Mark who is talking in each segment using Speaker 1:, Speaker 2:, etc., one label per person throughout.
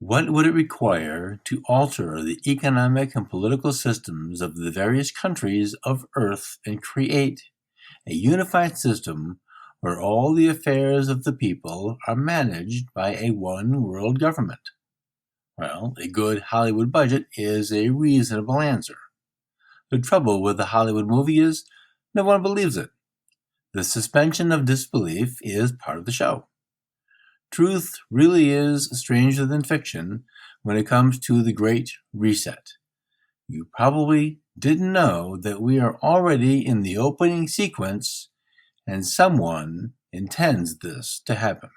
Speaker 1: What would it require to alter the economic and political systems of the various countries of Earth and create a unified system where all the affairs of the people are managed by a one world government? Well, a good Hollywood budget is a reasonable answer. The trouble with the Hollywood movie is no one believes it. The suspension of disbelief is part of the show. Truth really is stranger than fiction when it comes to the Great Reset. You probably didn't know that we are already in the opening sequence and someone intends this to happen.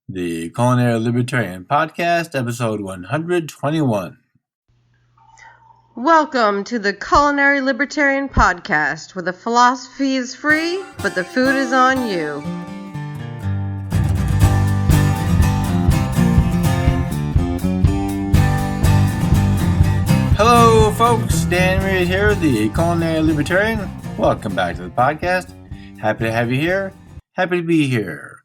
Speaker 1: The Culinary Libertarian Podcast, episode 121.
Speaker 2: Welcome to the Culinary Libertarian Podcast, where the philosophy is free, but the food is on you.
Speaker 1: Hello, folks. Dan Reed here, the Culinary Libertarian. Welcome back to the podcast. Happy to have you here. Happy to be here.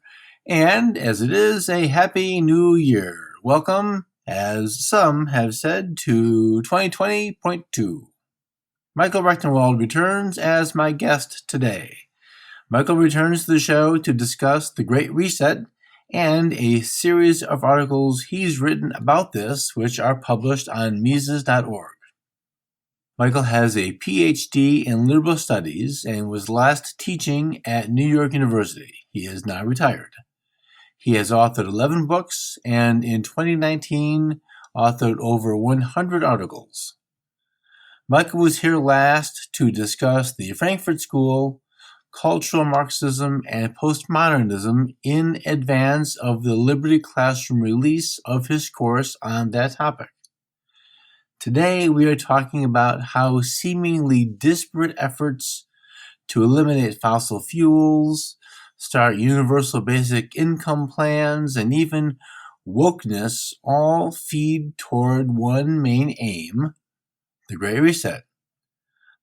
Speaker 1: And as it is a happy new year, welcome, as some have said, to 2020.2. Michael Rectenwald returns as my guest today. Michael returns to the show to discuss the Great Reset and a series of articles he's written about this, which are published on Mises.org. Michael has a PhD in liberal studies and was last teaching at New York University. He is now retired. He has authored 11 books and in 2019 authored over 100 articles. Michael was here last to discuss the Frankfurt School, cultural Marxism, and postmodernism in advance of the Liberty Classroom release of his course on that topic. Today we are talking about how seemingly disparate efforts to eliminate fossil fuels, start universal basic income plans, and even wokeness all feed toward one main aim, the Great Reset.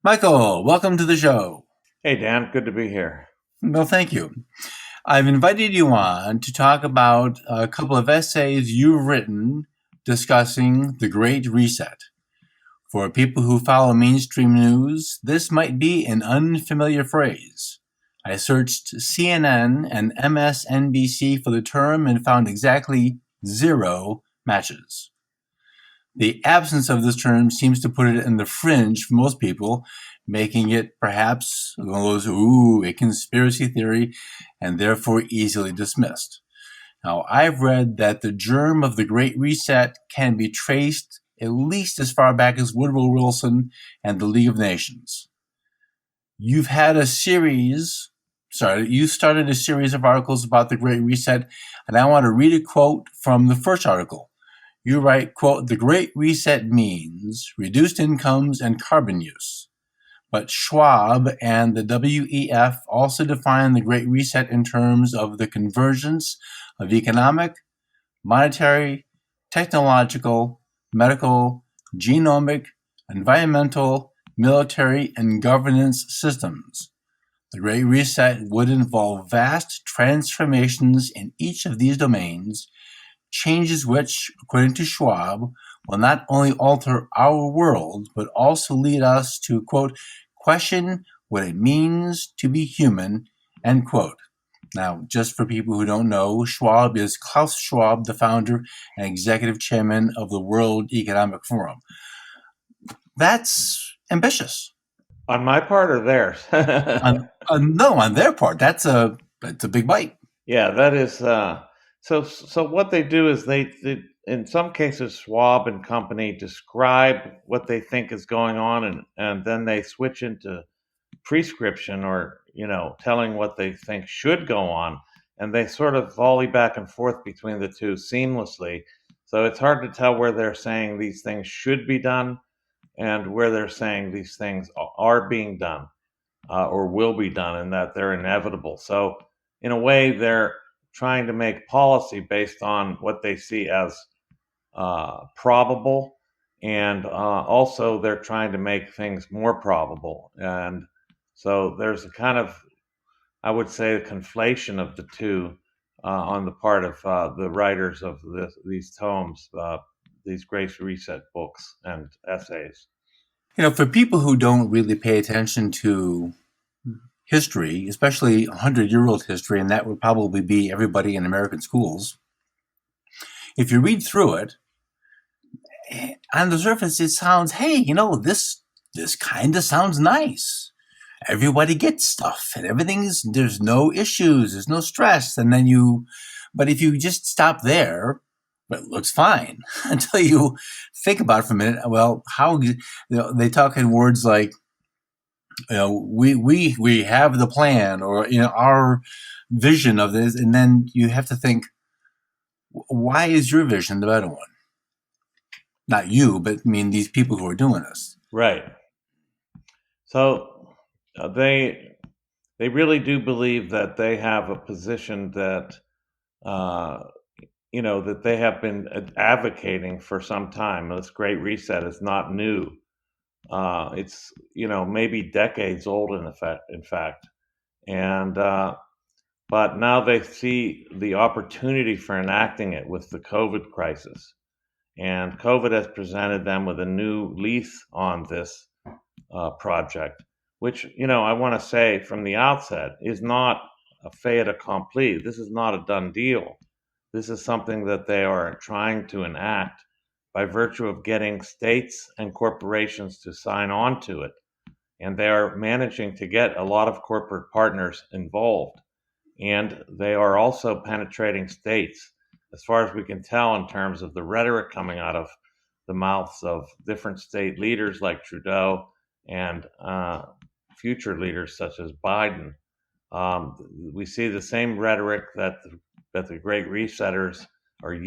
Speaker 1: Michael, welcome to the show.
Speaker 3: Hey, Dan. Good to be here.
Speaker 1: Well, thank you. I've invited you on to talk about a couple of essays you've written discussing the Great Reset. For people who follow mainstream news, this might be an unfamiliar phrase. I searched CNN and MSNBC for the term and found exactly 0 matches. The absence of this term seems to put it in the fringe for most people, making it perhaps one of those, a conspiracy theory, and therefore easily dismissed. Now, I've read that the germ of the Great Reset can be traced at least as far back as Woodrow Wilson and the League of Nations. You started a series of articles about the Great Reset, and I want to read a quote from the first article. You write, quote, "The Great Reset means reduced incomes and carbon use. But Schwab and the WEF also define the Great Reset in terms of the convergence of economic, monetary, technological, medical, genomic, environmental, military, and governance systems. The Great Reset would involve vast transformations in each of these domains, changes which, according to Schwab, will not only alter our world, but also lead us to, quote, question what it means to be human," end quote. Now, just for people who don't know, Schwab is Klaus Schwab, the founder and executive chairman of the World Economic Forum. That's ambitious.
Speaker 3: On my part or theirs?
Speaker 1: No, on their part. That's a big bite.
Speaker 3: Yeah, that is. So what they do is they in some cases, Schwab and company describe what they think is going on, and then they switch into prescription or telling what they think should go on, and they sort of volley back and forth between the two seamlessly. So it's hard to tell where they're saying these things should be done and where they're saying these things are being done or will be done, and that they're inevitable. So in a way, they're trying to make policy based on what they see as probable, and also they're trying to make things more probable. And so there's a kind of, I would say, a conflation of the two on the part of the writers of these tomes, these Great Reset books and essays.
Speaker 1: For people who don't really pay attention to history, especially 100-year-old history, and that would probably be everybody in American schools, if you read through it, on the surface it sounds, hey, this kind of sounds nice. Everybody gets stuff and there's no issues, there's no stress. But if you just stop there, it looks fine until you think about it for a minute. Well, how, they talk in words like, we have the plan, or, our vision of this. And then you have to think, why is your vision the better one? Not you, but these people who are doing this.
Speaker 3: Right. So they really do believe that they have a position that, that they have been advocating for some time. This Great Reset is not new. It's, maybe decades old in fact. And, but now they see the opportunity for enacting it with the COVID crisis. And COVID has presented them with a new lease on this project, which, I want to say from the outset is not a fait accompli. This is not a done deal. This is something that they are trying to enact by virtue of getting states and corporations to sign on to it. And they are managing to get a lot of corporate partners involved. And they are also penetrating states, as far as we can tell, in terms of the rhetoric coming out of the mouths of different state leaders like Trudeau and future leaders such as Biden. We see the same rhetoric that the Great Resetters are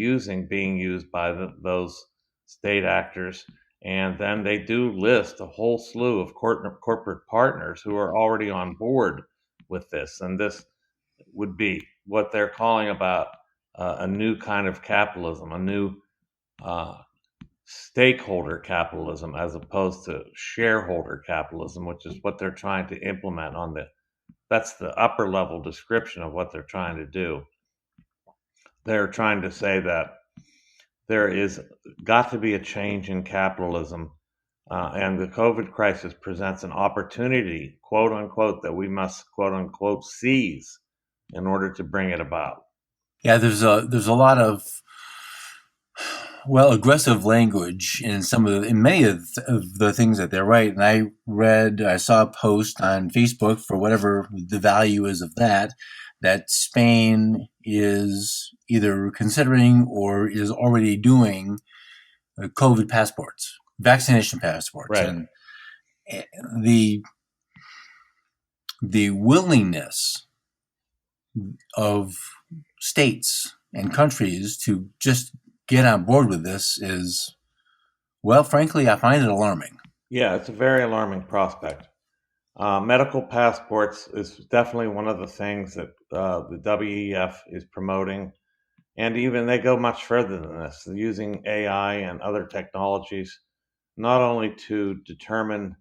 Speaker 3: being used by those state actors. And then they do list a whole slew of corporate partners who are already on board with this. And this would be what they're calling about a new kind of capitalism, a new stakeholder capitalism, as opposed to shareholder capitalism, which is what they're trying to implement that's the upper level description of what they're trying to do. They're trying to say that there is got to be a change in capitalism, and the COVID crisis presents an opportunity, quote unquote, that we must, quote unquote, seize in order to bring it about.
Speaker 1: Yeah, there's a lot of aggressive language in many of the things that they write. And I saw a post on Facebook, for whatever the value is of that Spain is either considering or is already doing COVID passports, vaccination passports.
Speaker 3: Right.
Speaker 1: And the willingness of states and countries to just get on board with this is, well, frankly, I find it alarming.
Speaker 3: Yeah, it's a very alarming prospect. Medical passports is definitely one of the things that the WEF is promoting. And even they go much further than this, using AI and other technologies, not only to determine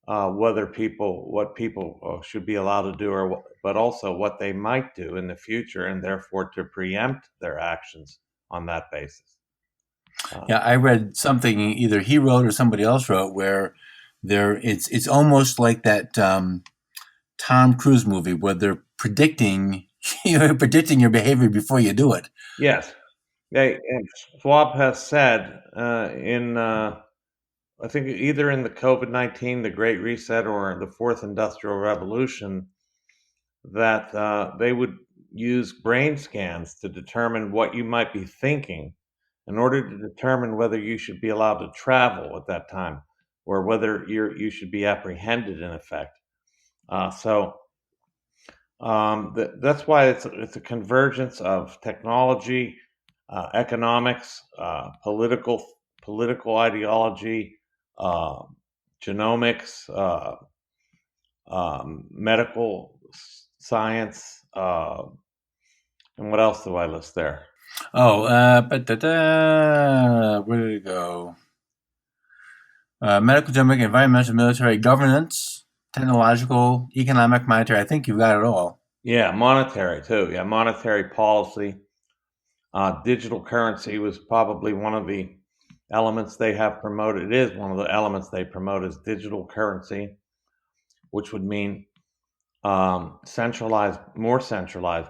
Speaker 3: what people should be allowed to do, but also what they might do in the future, and therefore to preempt their actions on that basis.
Speaker 1: Yeah, I read something either he wrote or somebody else wrote where it's almost like that Tom Cruise movie where they're predicting predicting your behavior before you do it.
Speaker 3: Yes, and Schwab has said I think either in the COVID-19, the Great Reset, or the Fourth Industrial Revolution, that they would use brain scans to determine what you might be thinking in order to determine whether you should be allowed to travel at that time, or whether you should be apprehended, in effect. That's why it's a convergence of technology, economics, political ideology, genomics, medical science, and what else do I list there?
Speaker 1: Where did it go? Medical, genomic, environmental, military, governance, technological, economic, monetary. I think you've got it all.
Speaker 3: Yeah, monetary too. Yeah, monetary policy. Digital currency was probably one of the elements they have promoted. It is one of the elements they promote is digital currency, which would mean more centralized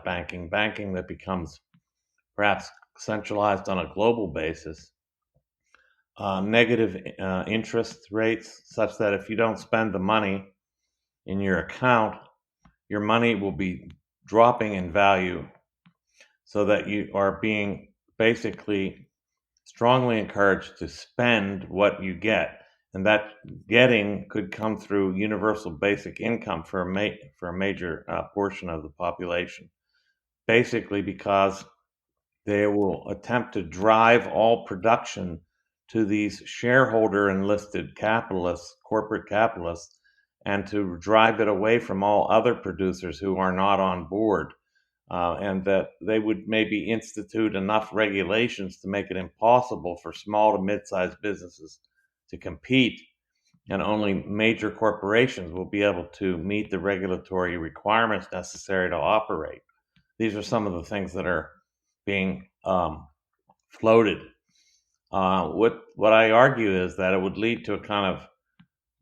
Speaker 3: banking that becomes perhaps centralized on a global basis. Negative interest rates, such that if you don't spend the money in your account, your money will be dropping in value, so that you are being basically strongly encouraged to spend what you get. And that getting could come through universal basic income for a major portion of the population, basically because they will attempt to drive all production to these shareholder enlisted capitalists, corporate capitalists, and to drive it away from all other producers who are not on board. And that they would maybe institute enough regulations to make it impossible for small to mid-sized businesses to compete, and only major corporations will be able to meet the regulatory requirements necessary to operate. These are some of the things that are being floated. What I argue is that it would lead to a kind of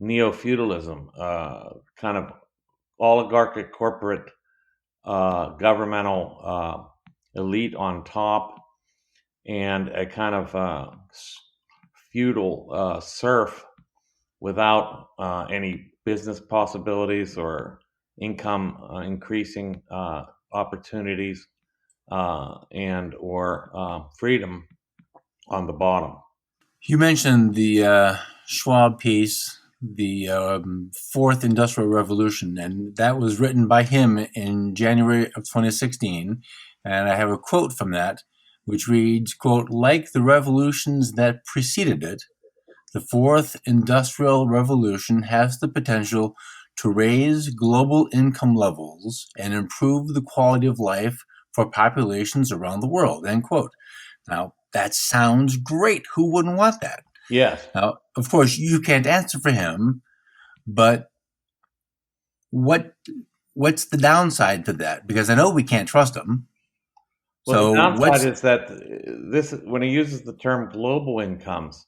Speaker 3: neo-feudalism, kind of oligarchic corporate governmental elite on top, and a kind of feudal serf without any business possibilities or income increasing opportunities, and or freedom on the bottom.
Speaker 1: You mentioned the Schwab piece, the Fourth Industrial Revolution, and that was written by him in January of 2016. And I have a quote from that, which reads, quote, "Like the revolutions that preceded it, the Fourth Industrial Revolution has the potential to raise global income levels and improve the quality of life for populations around the world," end quote. Now, that sounds great. Who wouldn't want that?
Speaker 3: Yes.
Speaker 1: Now, of course, you can't answer for him, but what's the downside to that? Because I know we can't trust him.
Speaker 3: Well,
Speaker 1: So
Speaker 3: the downside
Speaker 1: what's
Speaker 3: is that when he uses the term global incomes,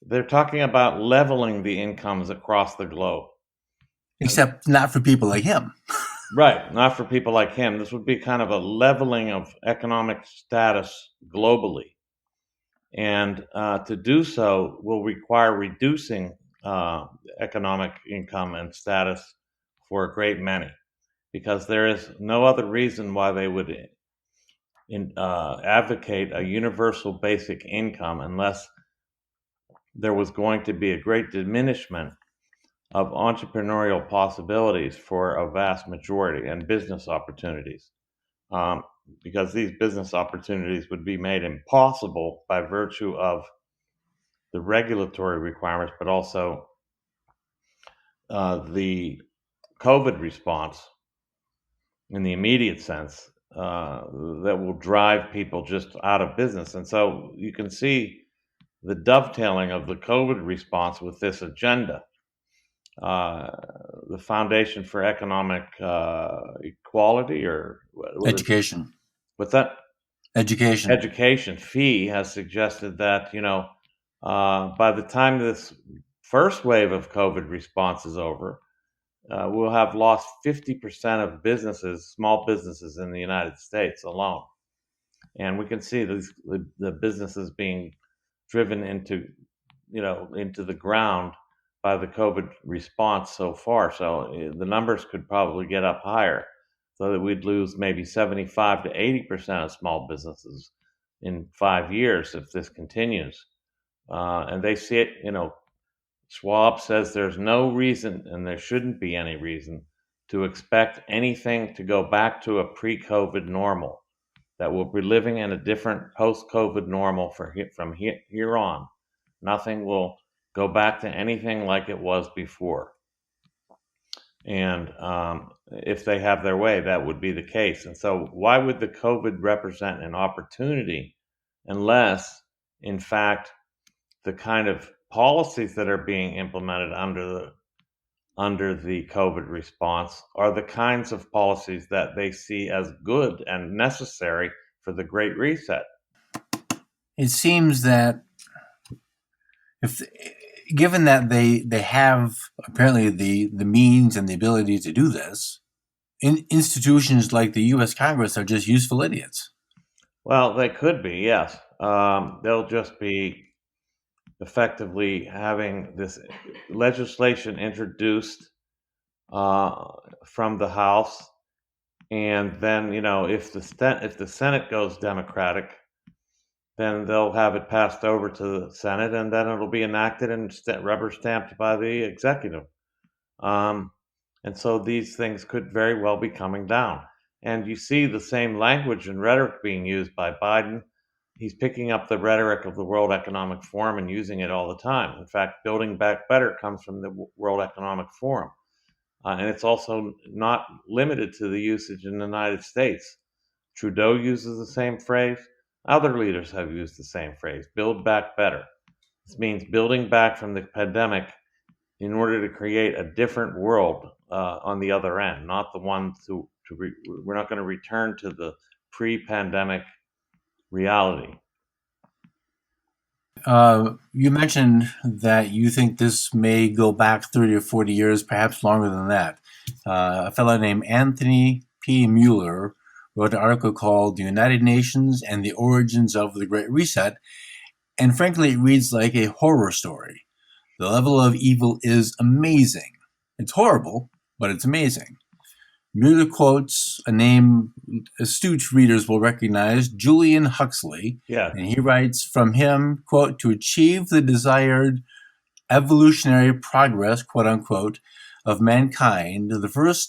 Speaker 3: they're talking about leveling the incomes across the globe.
Speaker 1: except not for people like him?
Speaker 3: Right, not for people like him. This would be kind of a leveling of economic status globally. And to do so will require reducing economic income and status for a great many, because there is no other reason why they would advocate a universal basic income unless there was going to be a great diminishment of entrepreneurial possibilities for a vast majority and business opportunities, because these business opportunities would be made impossible by virtue of the regulatory requirements, but also the COVID response in the immediate sense, that will drive people just out of business. And so you can see the dovetailing of the COVID response with this agenda. The Foundation for Economic Equality, or
Speaker 1: Education.
Speaker 3: what's that?
Speaker 1: Education.
Speaker 3: Education fee has suggested that, by the time this first wave of COVID response is over, we'll have lost 50% of small businesses in the United States alone. And we can see the businesses being driven into the ground by the COVID response so far. So the numbers could probably get up higher, so that we'd lose maybe 75 to 80% of small businesses in 5 years if this continues. And they see it, Schwab says there's no reason, and there shouldn't be any reason, to expect anything to go back to a pre-COVID normal, that we'll be living in a different post-COVID normal from here on. Nothing will go back to anything like it was before. And if they have their way, that would be the case. And so why would the COVID represent an opportunity unless, in fact, the kind of policies that are being implemented under under the COVID response are the kinds of policies that they see as good and necessary for the Great Reset.
Speaker 1: It seems that if given that they have apparently the means and the ability to do this, institutions like the U.S. Congress are just useful idiots.
Speaker 3: Well, they could be, yes. They'll just be effectively having this legislation introduced from the House, and then if the Senate goes Democratic, then they'll have it passed over to the Senate, and then it'll be enacted and rubber stamped by the executive. And so these things could very well be coming down. And you see the same language and rhetoric being used by Biden. He's picking up the rhetoric of the World Economic Forum and using it all the time. In fact, Building Back Better comes from the World Economic Forum. And it's also not limited to the usage in the United States. Trudeau uses the same phrase. Other leaders have used the same phrase, build back better. This means building back from the pandemic in order to create a different world on the other end, not the one we're not going to return to the pre-pandemic reality.
Speaker 1: You mentioned that you think this may go back 30 or 40 years, perhaps longer than that. A fellow named Anthony P. Mueller wrote an article called The United Nations and the Origins of the Great Reset, and frankly, it reads like a horror story. The level of evil is amazing. It's horrible, but it's amazing. Mueller quotes a name astute readers will recognize, Julian Huxley.
Speaker 3: Yeah.
Speaker 1: And he writes from him, quote, to achieve the desired evolutionary progress, quote unquote, of mankind, the first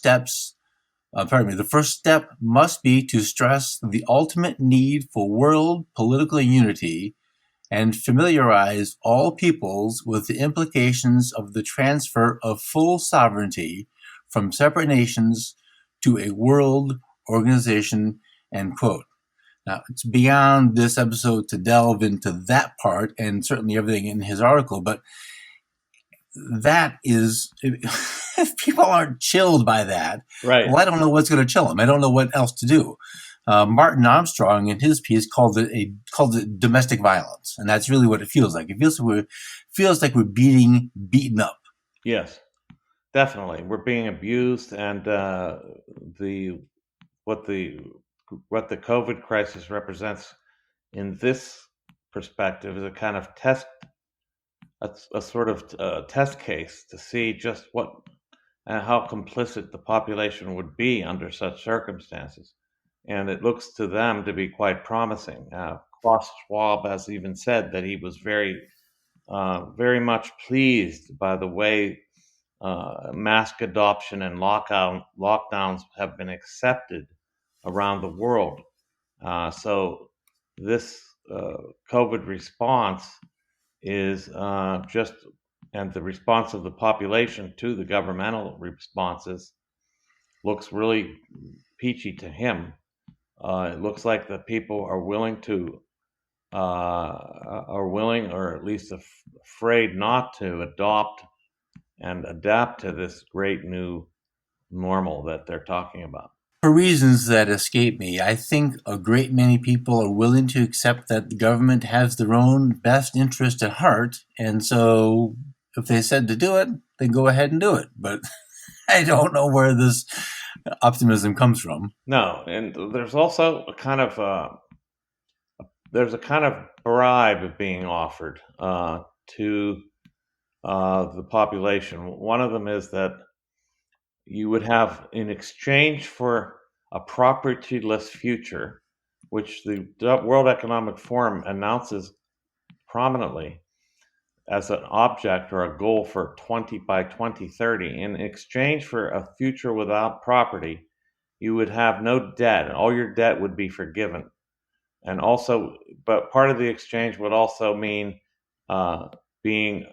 Speaker 1: step must be to stress the ultimate need for world political unity and familiarize all peoples with the implications of the transfer of full sovereignty from separate nations to a world organization, end quote. Now, it's beyond this episode to delve into that part and certainly everything in his article, but that is, if people aren't chilled by that,
Speaker 3: right.
Speaker 1: Well, I don't know what's going to chill them. I don't know what else to do. Martin Armstrong, in his piece, called it domestic violence, and that's really what it feels like. It feels like we're beaten up.
Speaker 3: Yes, definitely, we're being abused, and what the COVID crisis represents in this perspective is a kind of a sort of test case to see just what and how complicit the population would be under such circumstances. And it looks to them to be quite promising. Klaus Schwab has even said that he was very much pleased by the way mask adoption and lockdowns have been accepted around the world. So this COVID response is and the response of the population to the governmental responses looks really peachy to him. It looks like the people are willing or at least afraid not to adopt and adapt to this great new normal that they're talking about.
Speaker 1: For reasons that escape me, I think a great many people are willing to accept that the government has their own best interest at heart, and so if they said to do it, then go ahead and do it. But I don't know where this optimism comes from.
Speaker 3: No, and there's also a kind of bribe being offered to the population. One of them is that you would have, in exchange for a propertyless future, which the World Economic Forum announces prominently as an object or a goal for by 2030. In exchange for a future without property, you would have no debt, and all your debt would be forgiven. And also, but part of the exchange would also mean being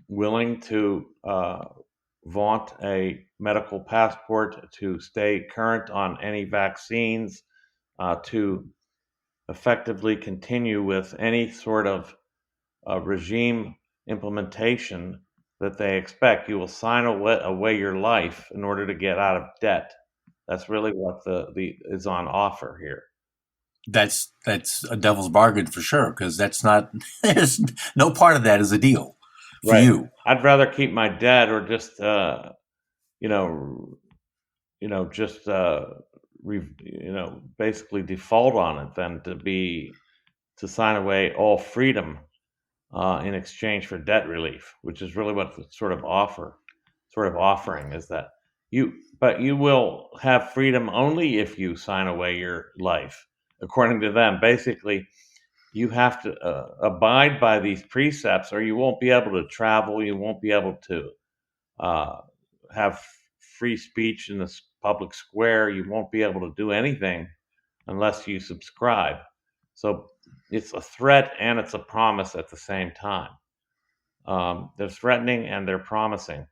Speaker 3: willing to vaunt a medical passport, to stay current on any vaccines, to effectively continue with any sort of regime implementation that they expect. You will sign away your life in order to get out of debt. That's really what the is on offer here.
Speaker 1: That's a devil's bargain for sure, because that's not there's no part of that is a deal for
Speaker 3: Right.
Speaker 1: you.
Speaker 3: I'd rather keep my debt or just you know just basically default on it than to sign away all freedom in exchange for debt relief, which is really what the sort of offering is, that you will have freedom only if you sign away your life, according to them. Basically, you have to abide by these precepts, or you won't be able to travel. You won't be able to uh, have free speech in the public square. You won't be able to do anything unless you subscribe. So it's a threat and it's a promise at the same time. They're threatening and they're promising.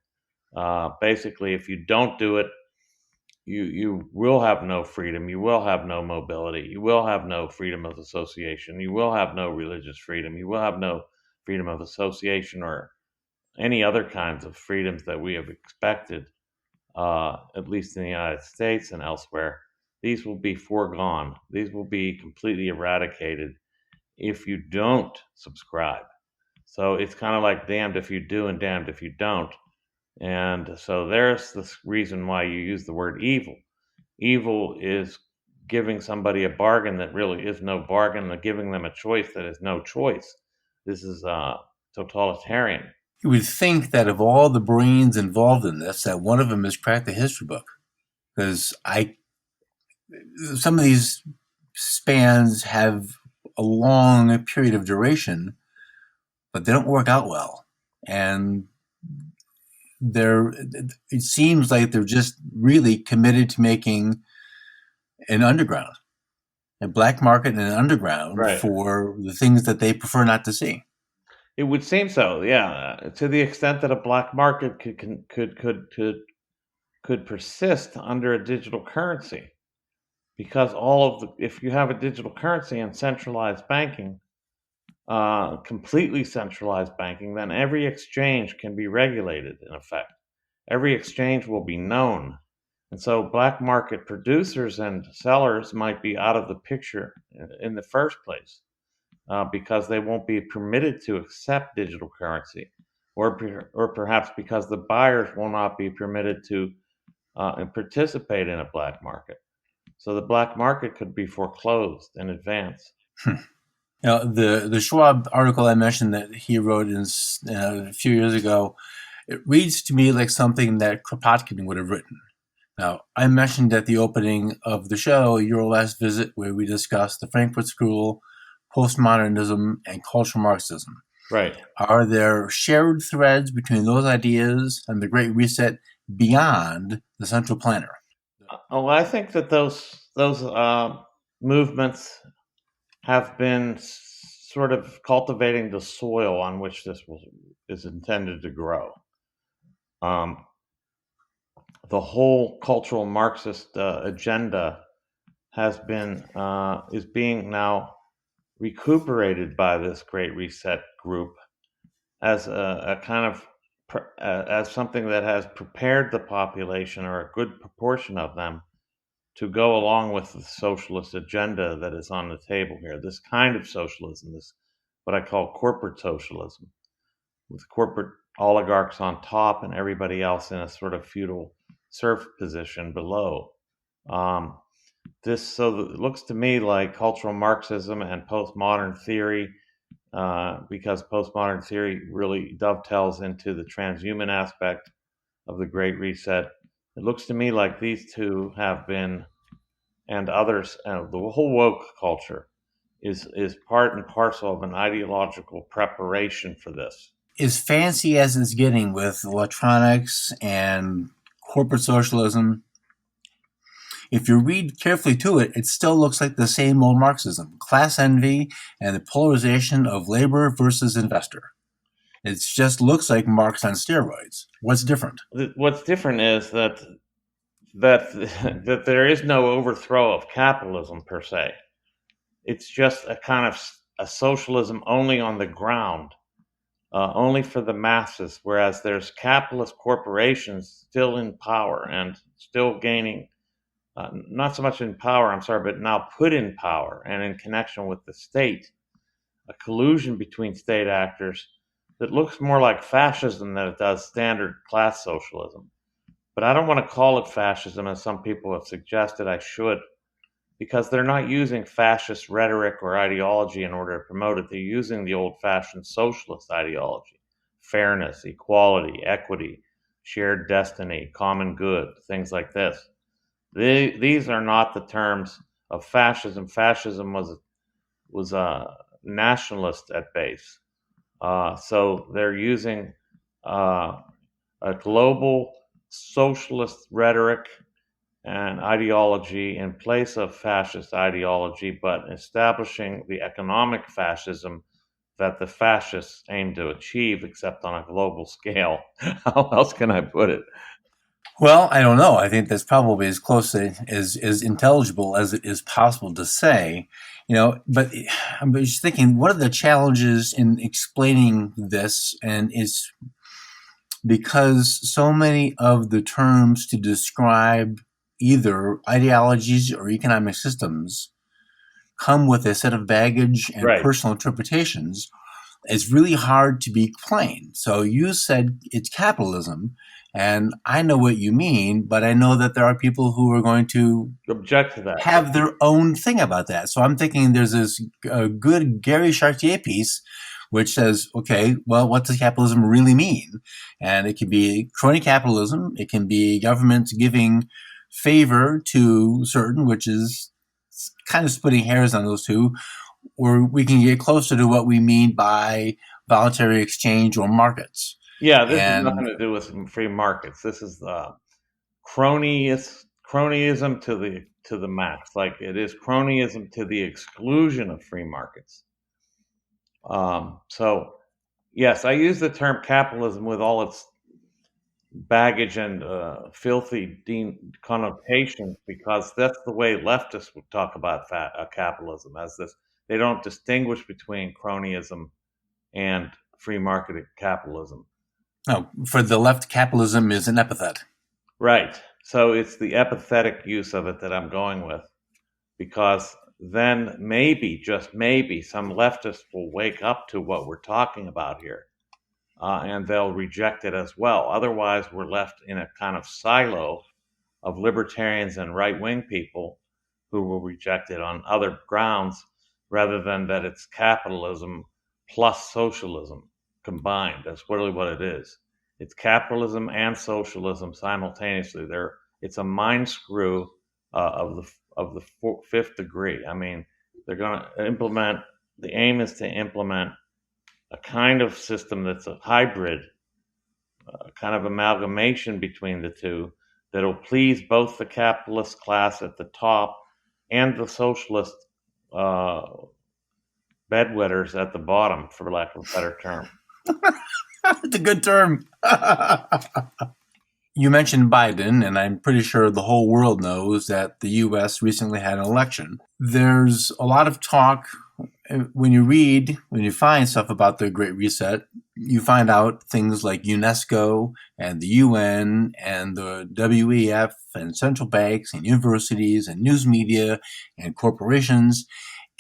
Speaker 3: Basically, if you don't do it, you will have no freedom. You will have no mobility. You will have no freedom of association. You will have no religious freedom. You will have no freedom of association or any other kinds of freedoms that we have expected, at least in the United States and elsewhere. These will be foregone. These will be completely eradicated if you don't subscribe. So it's kind of like damned if you do and damned if you don't. And so there's this reason why you use the word evil. Evil is giving somebody a bargain that really is no bargain, and giving them a choice that is no choice. This is totalitarian.
Speaker 1: You would think that of all the brains involved in this, that one of them has cracked the history book, because some of these spans have a long period of duration, but they don't work out well, and it seems like they're just really committed to making an underground, a black market and an underground
Speaker 3: Right.
Speaker 1: for the things that they prefer not to see.
Speaker 3: It would seem so, yeah. To the extent that a black market could persist under a digital currency, because if you have a digital currency and centralized banking, completely centralized banking, then every exchange can be regulated. In effect, every exchange will be known, and so black market producers and sellers might be out of the picture in the first place. Because they won't be permitted to accept digital currency, or perhaps because the buyers will not be permitted to participate in a black market. So the black market could be foreclosed in advance.
Speaker 1: Now, the Schwab article I mentioned that he wrote a few years ago, it reads to me like something that Kropotkin would have written. Now, I mentioned at the opening of the show your last visit, where we discussed the Frankfurt School, postmodernism, and cultural Marxism.
Speaker 3: Right.
Speaker 1: Are there shared threads between those ideas and the Great Reset beyond the central planner?
Speaker 3: Oh, I think that those movements have been sort of cultivating the soil on which is intended to grow. The whole cultural Marxist agenda is being now recuperated by this Great Reset group as a kind of as something that has prepared the population, or a good proportion of them, to go along with the socialist agenda that is on the table here. This kind of socialism, this what I call corporate socialism, with corporate oligarchs on top and everybody else in a sort of feudal serf position below. It looks to me like cultural Marxism and postmodern theory, because postmodern theory really dovetails into the transhuman aspect of the Great Reset. It looks to me like these two have been, and others, the whole woke culture is part and parcel of an ideological preparation for this.
Speaker 1: As fancy as it's getting with electronics and corporate socialism, if you read carefully to it, it still looks like the same old Marxism, class envy and the polarization of labor versus investor. It just looks like Marx on steroids. What's different?
Speaker 3: What's different is that that there is no overthrow of capitalism per se. It's just a kind of a socialism only on the ground only for the masses, whereas there's capitalist corporations still in power and still gaining, not so much in power, I'm sorry, but now put in power and in connection with the state, a collusion between state actors that looks more like fascism than it does standard class socialism. But I don't want to call it fascism, as some people have suggested I should, because they're not using fascist rhetoric or ideology in order to promote it. They're using the old-fashioned socialist ideology: fairness, equality, equity, shared destiny, common good, things like this. These are not the terms of fascism. Fascism was nationalist at base. So they're using a global socialist rhetoric and ideology in place of fascist ideology, but establishing the economic fascism that the fascists aim to achieve, except on a global scale. How else can I put it?
Speaker 1: Well, I don't know. I think that's probably as close as intelligible as it is possible to say, but I'm just thinking, what are the challenges in explaining this? And it's because so many of the terms to describe either ideologies or economic systems come with a set of baggage and
Speaker 3: Right.
Speaker 1: personal interpretations. It's really hard to be plain. So you said it's capitalism, and I know what you mean, but I know that there are people who are going to
Speaker 3: Object to that.
Speaker 1: have their own thing about that. So I'm thinking there's this good Gary Chartier piece which says, okay, well, what does capitalism really mean? And it can be crony capitalism. It can be governments giving favor to certain, which is kind of splitting hairs on those two, or we can get closer to what we mean by voluntary exchange or markets.
Speaker 3: Yeah, this has
Speaker 1: And
Speaker 3: nothing to do with free markets. This is cronyism to the max. Like, it is cronyism to the exclusion of free markets. So, yes, I use the term capitalism with all its baggage and filthy connotations, because that's the way leftists would talk about capitalism, as this. They don't distinguish between cronyism and free market capitalism.
Speaker 1: for the left, capitalism is an epithet.
Speaker 3: Right. So it's the epithetic use of it that I'm going with, because then maybe, just maybe, some leftists will wake up to what we're talking about here, and they'll reject it as well. Otherwise, we're left in a kind of silo of libertarians and right-wing people who will reject it on other grounds, rather than that it's capitalism plus socialism combined. That's really what it is. It's capitalism and socialism simultaneously. It's a mind screw of the fifth degree. I mean, they're going to implement. The aim is to implement a kind of system that's a hybrid, kind of amalgamation between the two, that'll please both the capitalist class at the top and the socialist bedwetters at the bottom, for lack of a better term.
Speaker 1: It's a good term. You mentioned Biden, and I'm pretty sure the whole world knows that the U.S. recently had an election. There's a lot of talk. When you find stuff about the Great Reset, you find out things like UNESCO and the UN and the WEF and central banks and universities and news media and corporations.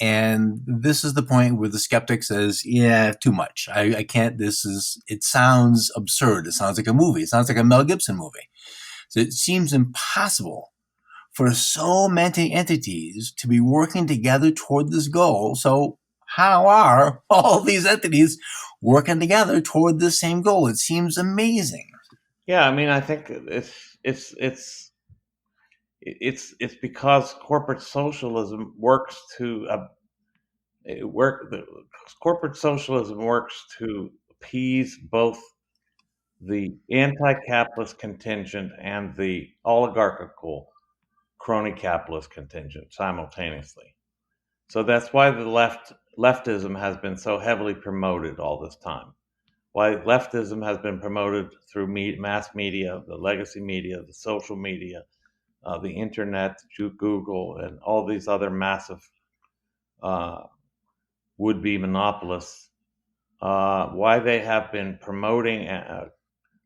Speaker 1: And this is the point where the skeptic says, yeah, too much. I can't, it sounds absurd. It sounds like a movie. It sounds like a Mel Gibson movie. So it seems impossible for so many entities to be working together toward this goal. So how are all these entities working together toward the same goal? It seems amazing.
Speaker 3: Yeah, I mean, I think it's because corporate socialism works to corporate socialism works to appease both the anti-capitalist contingent and the oligarchical crony capitalist contingent simultaneously. So that's why the leftism has been so heavily promoted all this time. Why leftism has been promoted through mass media, the legacy media, the social media, the internet, Google, and all these other massive would-be monopolists why they have been promoting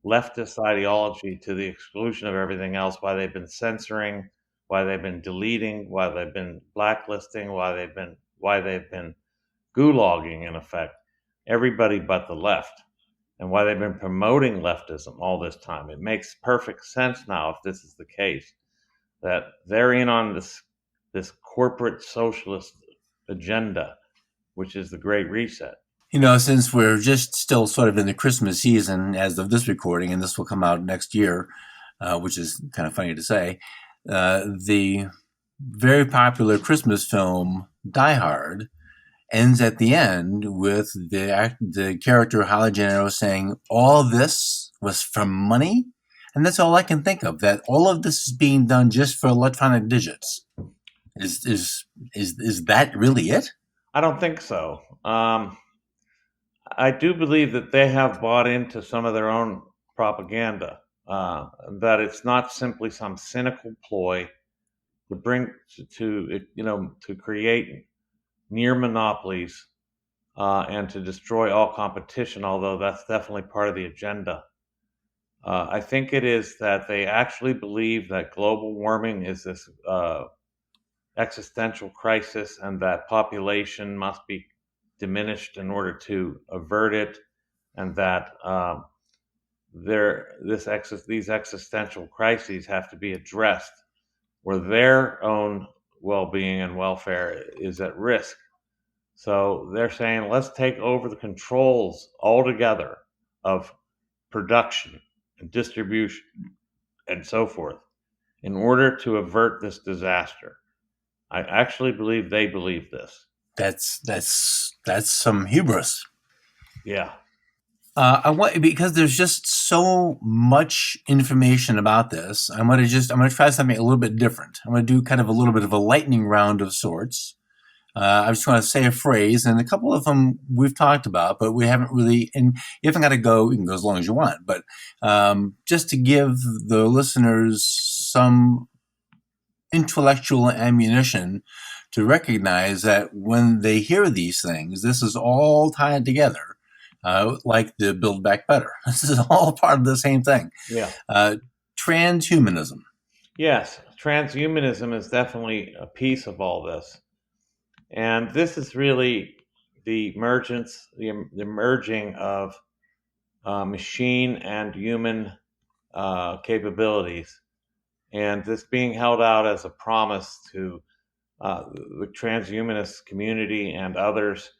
Speaker 3: leftist ideology to the exclusion of everything else, why they've been censoring, why they've been deleting, why they've been blacklisting, why they've been gulagging, in effect, everybody but the left, and why they've been promoting leftism all this time. It makes perfect sense now, if this is the case, that they're in on this corporate socialist agenda, which is the Great Reset.
Speaker 1: Since we're just still sort of in the Christmas season as of this recording, and this will come out next year, which is kind of funny to say, the very popular Christmas film Die Hard ends at the end with the character Holly Gennaro saying, "All this was for money," and that's all I can think of. That all of this is being done just for electronic digits. Is that really it?
Speaker 3: I don't think so. I do believe that they have bought into some of their own propaganda. That it's not simply some cynical ploy to bring to create near monopolies and to destroy all competition. Although that's definitely part of the agenda. I think it is that they actually believe that global warming is this existential crisis, and that population must be diminished in order to avert it, and that these existential crises have to be addressed where their own well-being and welfare is at risk. So they're saying, let's take over the controls altogether of production and distribution and so forth in order to avert this disaster. I actually believe they believe this.
Speaker 1: That's some hubris.
Speaker 3: Yeah.
Speaker 1: Because there's just so much information about this. I'm going to try something a little bit different. I'm going to do kind of a little bit of a lightning round of sorts. I just want to say a phrase, and a couple of them we've talked about, but we haven't really, and you haven't got to go, you can go as long as you want, but just to give the listeners some intellectual ammunition to recognize that when they hear these things, this is all tied together, like the Build Back Better. This is all part of the same thing.
Speaker 3: Yeah.
Speaker 1: Transhumanism.
Speaker 3: Yes, transhumanism is definitely a piece of all this. And this is really the merging of machine and human capabilities, and this being held out as a promise to the transhumanist community and others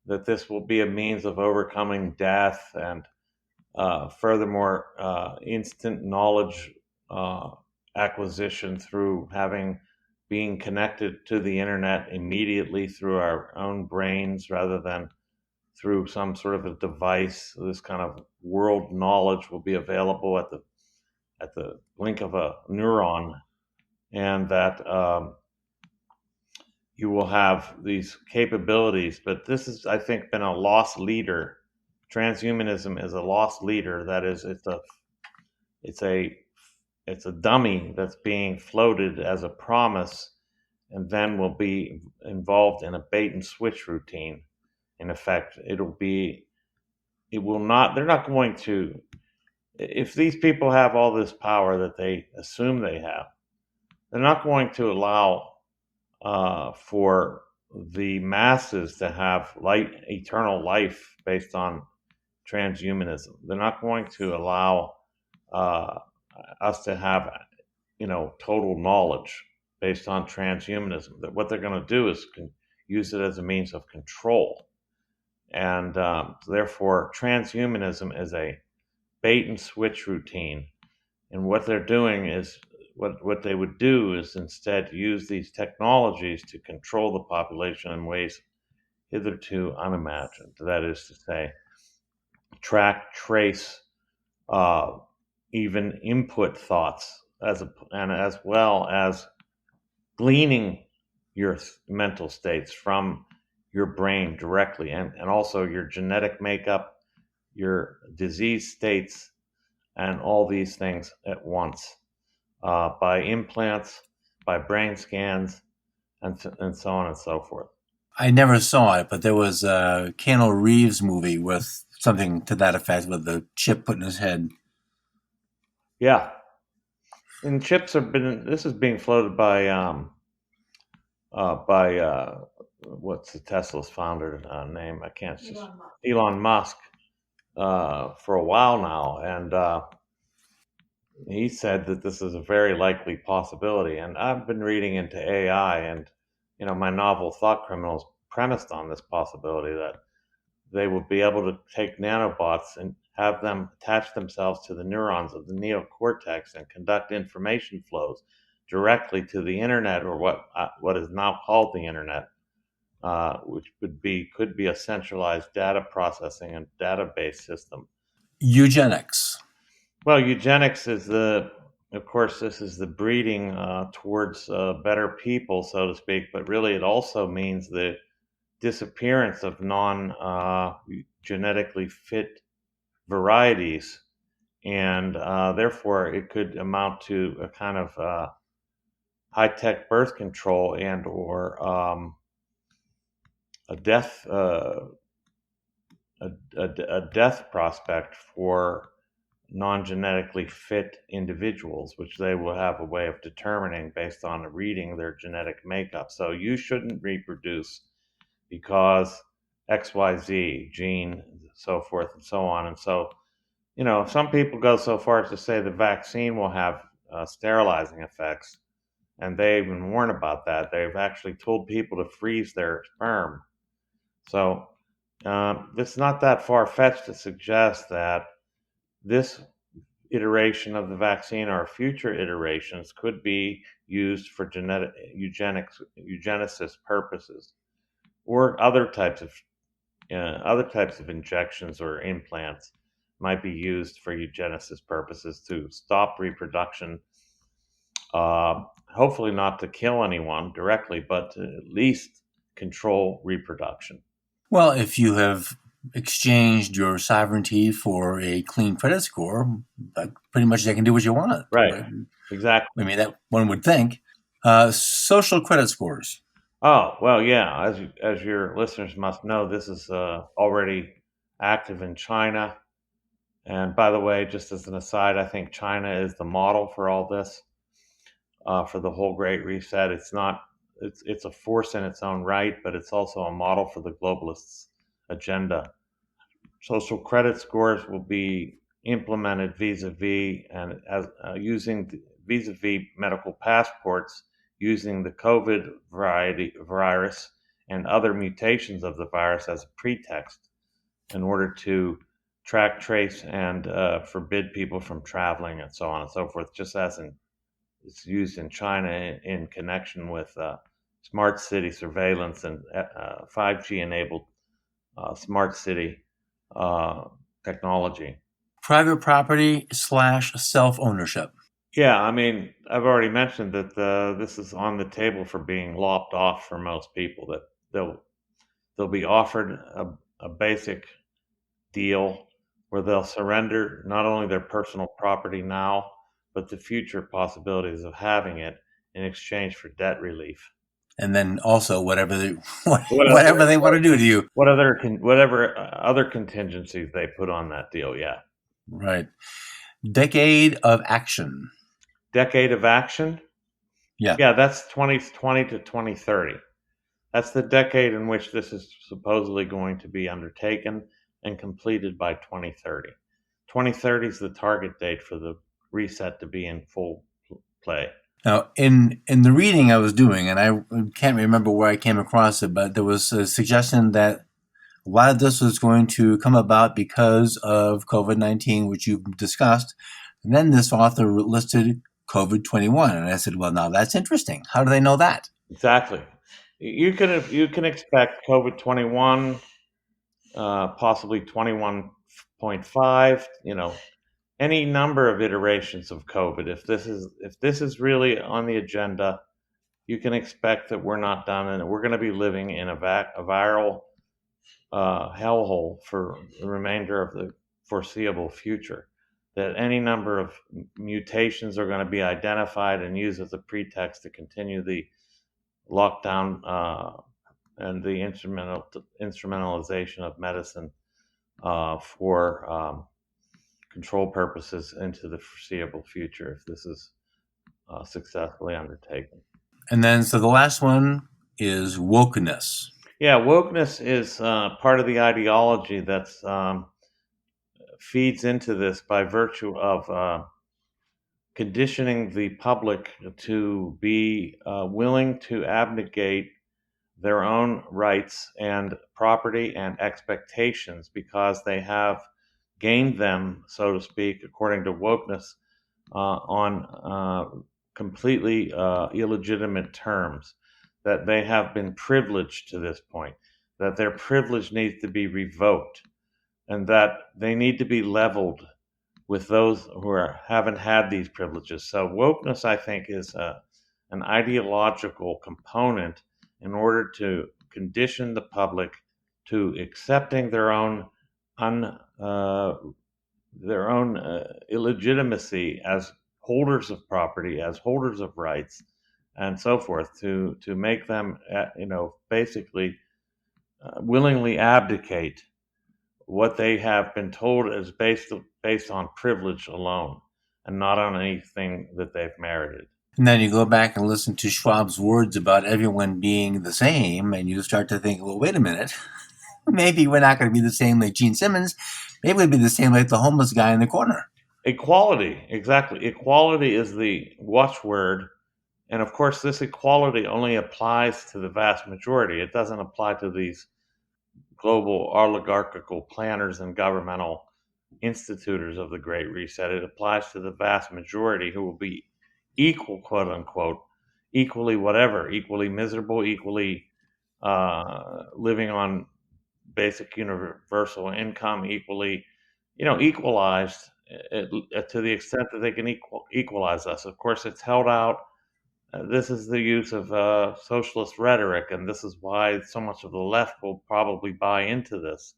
Speaker 3: that this will be a means of overcoming death, and furthermore, instant knowledge acquisition through being connected to the internet immediately through our own brains rather than through some sort of a device. This kind of world knowledge will be available at the blink of a neuron, and that you will have these capabilities. But this has, I think, been a lost leader. Transhumanism is a lost leader. That is, it's a dummy that's being floated as a promise, and then will be involved in a bait and switch routine. In effect, they're not going to, if these people have all this power that they assume they have, they're not going to allow for the masses to have eternal life based on transhumanism. They're not going to allow us to have, total knowledge based on transhumanism. That what they're going to do is use it as a means of control, and therefore transhumanism is a bait and switch routine. And what they're doing is what they would do is instead use these technologies to control the population in ways hitherto unimagined. That is to say, track, trace, even input thoughts, and as well as gleaning your mental states from your brain directly, and also your genetic makeup, your disease states, and all these things at once, by implants, by brain scans, and so on and so forth.
Speaker 1: I never saw it, but there was a Keanu Reeves movie with something to that effect with the chip put in his head.
Speaker 3: Yeah, and chips have been. This is being floated by what's the Tesla's founder name? I can't. Elon Musk for a while now, and he said that this is a very likely possibility. And I've been reading into AI, and my novel Thought Criminals premised on this possibility that they will be able to take nanobots and have them attach themselves to the neurons of the neocortex and conduct information flows directly to the internet, or what is now called the internet, which could be a centralized data processing and database system.
Speaker 1: Eugenics.
Speaker 3: Well, eugenics is of course, this is the breeding towards better people, so to speak, but really it also means the disappearance of genetically fit varieties, and therefore it could amount to a kind of high-tech birth control and or a death a death prospect for non-genetically fit individuals, which they will have a way of determining based on reading their genetic makeup. So you shouldn't reproduce because XYZ gene, so forth and so on. And so, some people go so far as to say the vaccine will have sterilizing effects, and they even warn about that. They've actually told people to freeze their sperm. So it's not that far-fetched to suggest that this iteration of the vaccine or future iterations could be used for eugenicist purposes, or other types of injections or implants might be used for eugenicist purposes to stop reproduction. Hopefully not to kill anyone directly, but to at least control reproduction.
Speaker 1: Well, if you have exchanged your sovereignty for a clean credit score, pretty much they can do what you want.
Speaker 3: Right. Exactly.
Speaker 1: I mean, that one would think. Social credit scores.
Speaker 3: Oh, well, yeah. As your listeners must know, this is already active in China. And by the way, just as an aside, I think China is the model for all this, for the whole Great Reset. It's a force in its own right, but it's also a model for the globalists' agenda. Social credit scores will be implemented vis-a-vis and as using vis-a-vis medical passports, using the COVID virus and other mutations of the virus as a pretext in order to track, trace, and forbid people from traveling, and so on and so forth, just as it's used in China in connection with smart city surveillance and 5G enabled smart city technology.
Speaker 1: Private property / self-ownership.
Speaker 3: Yeah, I mean, I've already mentioned that this is on the table for being lopped off for most people. That they'll be offered a basic deal where they'll surrender not only their personal property now, but the future possibilities of having it in exchange for debt relief.
Speaker 1: And then also whatever they want to do to you.
Speaker 3: Whatever other contingencies they put on that deal, yeah.
Speaker 1: Right. Decade of action.
Speaker 3: Decade of action?
Speaker 1: Yeah.
Speaker 3: Yeah, that's 2020 to 2030. That's the decade in which this is supposedly going to be undertaken and completed by 2030. 2030 is the target date for the reset to be in full play.
Speaker 1: Now, in the reading I was doing, and I can't remember where I came across it, but there was a suggestion that a lot of this was going to come about because of COVID-19, which you've discussed. And then this author listed COVID-21, and I said, well, now that's interesting. How do they know that?
Speaker 3: Exactly. You can expect COVID-21, possibly 21.5. Any number of iterations of COVID. If this is really on the agenda, you can expect that we're not done, and we're going to be living in a viral hellhole for the remainder of the foreseeable future. That any number of mutations are going to be identified and used as a pretext to continue the lockdown and the instrumentalization of medicine for control purposes into the foreseeable future if this is successfully undertaken.
Speaker 1: And then, so the last one is wokeness.
Speaker 3: Yeah, wokeness is part of the ideology that's feeds into this by virtue of conditioning the public to be willing to abnegate their own rights and property and expectations because they have gained them, so to speak, according to wokeness, on completely illegitimate terms, that they have been privileged to this point, that their privilege needs to be revoked, and that they need to be leveled with those who haven't had these privileges. So wokeness, I think, is an ideological component in order to condition the public to accepting their own illegitimacy as holders of property, as holders of rights, and so forth, to make them, basically willingly abdicate what they have been told is based on privilege alone, and not on anything that they've merited.
Speaker 1: And then you go back and listen to Schwab's words about everyone being the same, and you start to think, well, wait a minute. Maybe we're not going to be the same like Gene Simmons. Maybe we'll be the same like the homeless guy in the corner.
Speaker 3: Equality, exactly. Equality is the watchword. And of course, this equality only applies to the vast majority. It doesn't apply to these global oligarchical planners and governmental institutors of the Great Reset. It applies to the vast majority who will be equal, quote unquote, equally whatever, equally miserable, equally living on basic universal income, equally, equalized to the extent that they can equalize us. Of course, it's held out. This is the use of socialist rhetoric, and this is why so much of the left will probably buy into this,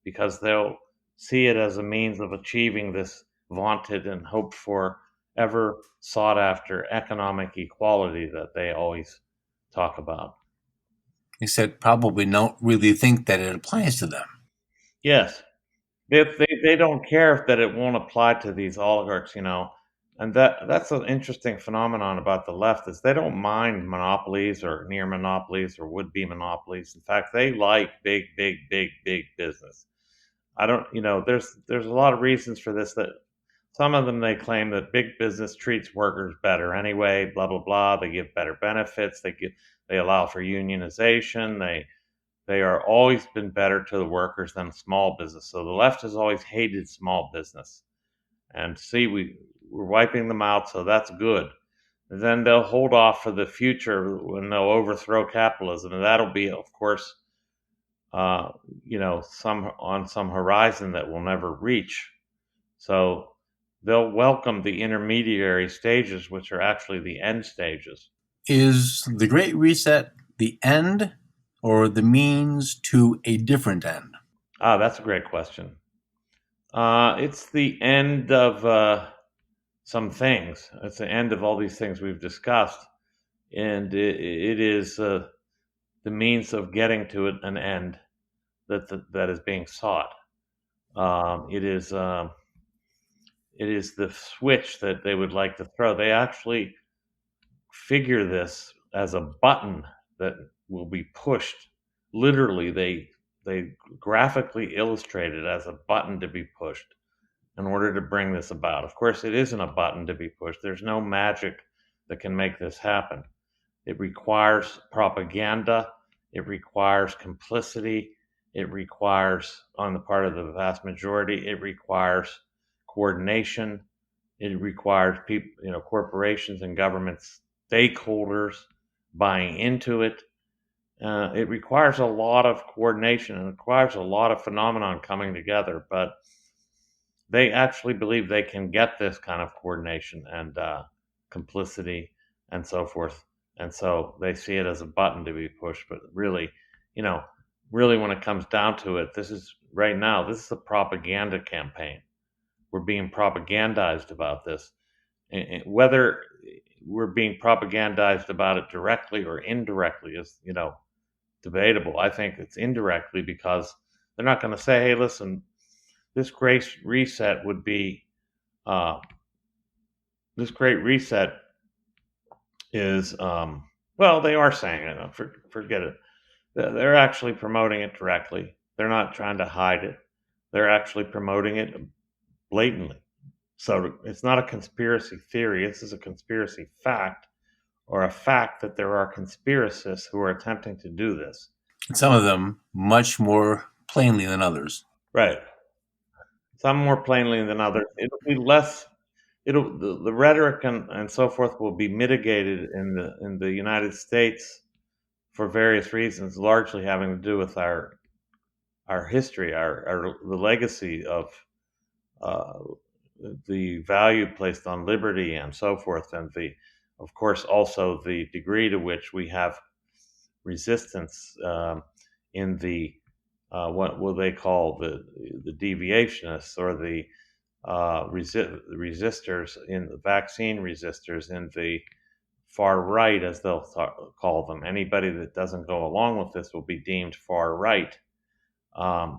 Speaker 3: because they'll see it as a means of achieving this vaunted and hoped for, ever sought after economic equality that they always talk about.
Speaker 1: Except probably don't really think that it applies to them.
Speaker 3: Yes. They don't care that it won't apply to these oligarchs, and that's an interesting phenomenon about the left is they don't mind monopolies or near monopolies or would-be monopolies. In fact, they like big, big, big, big business. I don't, there's a lot of reasons for this. That some of them, they claim that big business treats workers better anyway, blah blah blah. They give better benefits. They allow for unionization. They are always been better to the workers than small business. So the left has always hated small business. And see, we're wiping them out, so that's good. And then they'll hold off for the future when they'll overthrow capitalism, and that'll be, of course, some horizon that we'll never reach. So they'll welcome the intermediary stages, which are actually the end stages.
Speaker 1: Is the Great Reset the end or the means to a different end?
Speaker 3: That's a great question. It's the end of some things. It's the end of all these things we've discussed, and it is the means of getting to an end that is being sought. It is the switch that they would like to throw. They actually figure this as a button that will be pushed. Literally, they graphically illustrate it as a button to be pushed in order to bring this about. Of course, it isn't a button to be pushed. There's no magic that can make this happen. It requires propaganda. It requires complicity. It requires, on the part of the vast majority, it requires coordination. It requires people, corporations and government stakeholders buying into it. It requires a lot of coordination and it requires a lot of phenomenon coming together, but they actually believe they can get this kind of coordination and complicity and so forth. And so they see it as a button to be pushed. But really, when it comes down to it, this is a propaganda campaign. We're being propagandized about this. And whether we're being propagandized about it directly or indirectly is, debatable. I think it's indirectly because they're not going to say, "Hey, listen, this great reset would be this great reset is well." They are saying it. Forget it. They're actually promoting it directly. They're not trying to hide it. They're actually promoting it blatantly. So it's not a conspiracy theory. This is a conspiracy fact, or a fact that there are conspiracists who are attempting to do this.
Speaker 1: Some of them much more plainly than others.
Speaker 3: Right. Some more plainly than others. It'll be less. The rhetoric and so forth will be mitigated in the United States for various reasons, largely having to do with our history, the legacy of uh, the value placed on liberty and so forth, and of course, also the degree to which we have resistance in the what will they call the deviationists, or the resistors in the vaccine resistors in the far right, as they'll call them. Anybody that doesn't go along with this will be deemed far right. In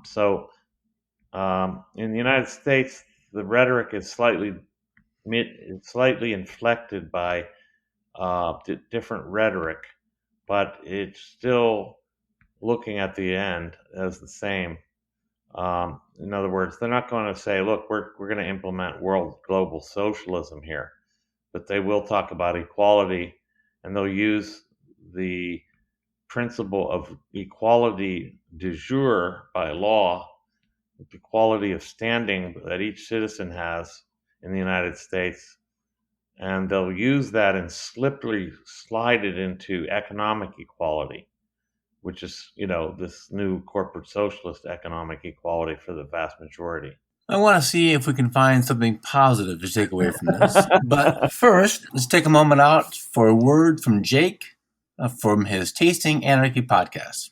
Speaker 3: the United States, the rhetoric is slightly inflected by different rhetoric, but it's still looking at the end as the same. In other words, they're not going to say, "Look, we're going to implement global socialism here," but they will talk about equality, and they'll use the principle of equality de jure by law, the equality of standing that each citizen has in the United States, and they'll use that and slippery slide it into economic equality, which is, this new corporate socialist economic equality for the vast majority.
Speaker 1: I want to see if we can find something positive to take away from this. But first, let's take a moment out for a word from Jake from his Tasting Anarchy podcast.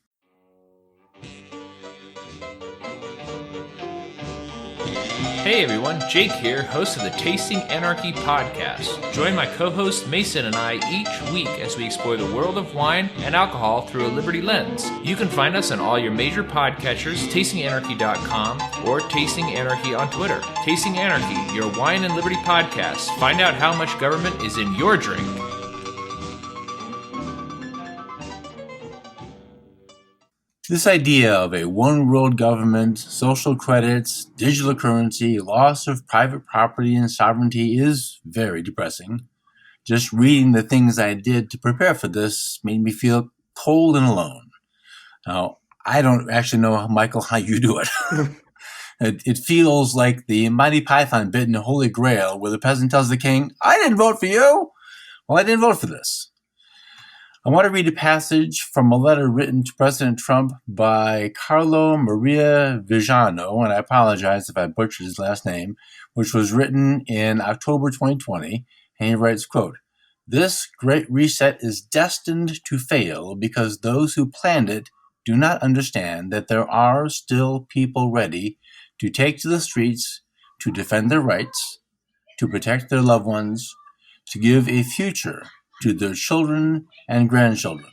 Speaker 4: Hey everyone, Jake here, host of the Tasting Anarchy podcast. Join my co-host Mason and I each week as we explore the world of wine and alcohol through a liberty lens. You can find us on all your major podcatchers, tastinganarchy.com, or Tasting Anarchy on Twitter. Tasting Anarchy, your wine and liberty podcast. Find out how much government is in your drink.
Speaker 1: This idea of a one-world government, social credits, digital currency, loss of private property and sovereignty is very depressing. Just reading the things I did to prepare for this made me feel cold and alone. Now, I don't actually know, Michael, how you do it. It feels like the Monty Python bit in the Holy Grail where the peasant tells the king, "I didn't vote for you." Well, I didn't vote for this. I want to read a passage from a letter written to President Trump by Carlo Maria Viggiano, and I apologize if I butchered his last name, which was written in October 2020, and he writes, quote, "This great reset is destined to fail because those who planned it do not understand that there are still people ready to take to the streets to defend their rights, to protect their loved ones, to give a future to their children and grandchildren.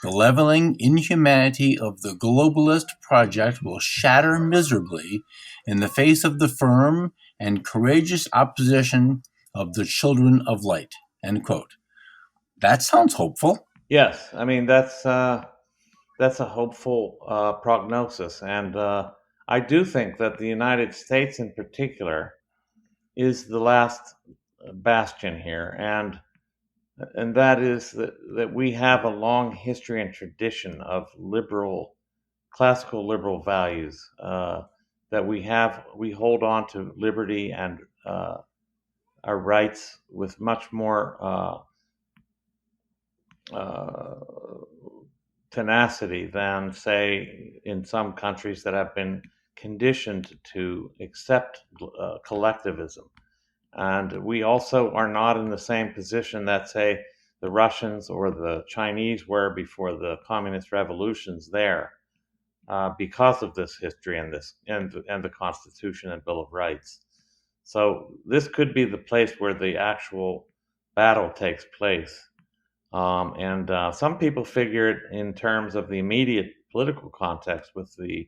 Speaker 1: The leveling inhumanity of the globalist project will shatter miserably in the face of the firm and courageous opposition of the children of light." End quote. That sounds hopeful.
Speaker 3: Yes, I mean that's a hopeful prognosis, and I do think that the United States, in particular, is the last bastion here, and that is that we have a long history and tradition of classical liberal values, that we hold on to liberty and our rights with much more tenacity than, say, in some countries that have been conditioned to accept collectivism. And we also are not in the same position that, say, the Russians or the Chinese were before the communist revolutions there, because of this history and the Constitution and Bill of Rights. So this could be the place where the actual battle takes place. And some people figure it in terms of the immediate political context with the